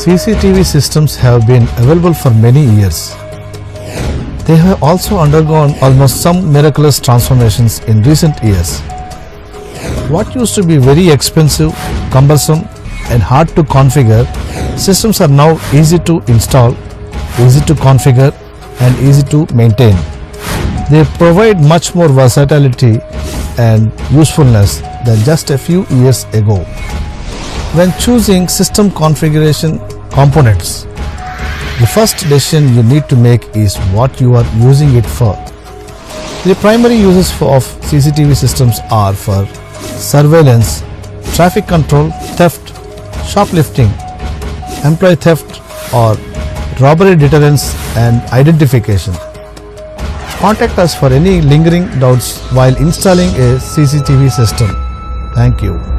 CCTV systems have been available for many years. They have also undergone almost some miraculous transformations in recent years. What used to be very expensive, cumbersome, and hard to configure, systems are now easy to install, easy to configure, and easy to maintain. They provide much more versatility and usefulness than just a few years ago. When choosing system configuration components, the first decision you need to make is what you are using it for. The primary uses of CCTV systems are for surveillance, traffic control, theft, shoplifting, employee theft, or robbery deterrence and identification. Contact us for any lingering doubts while installing a CCTV system. Thank you.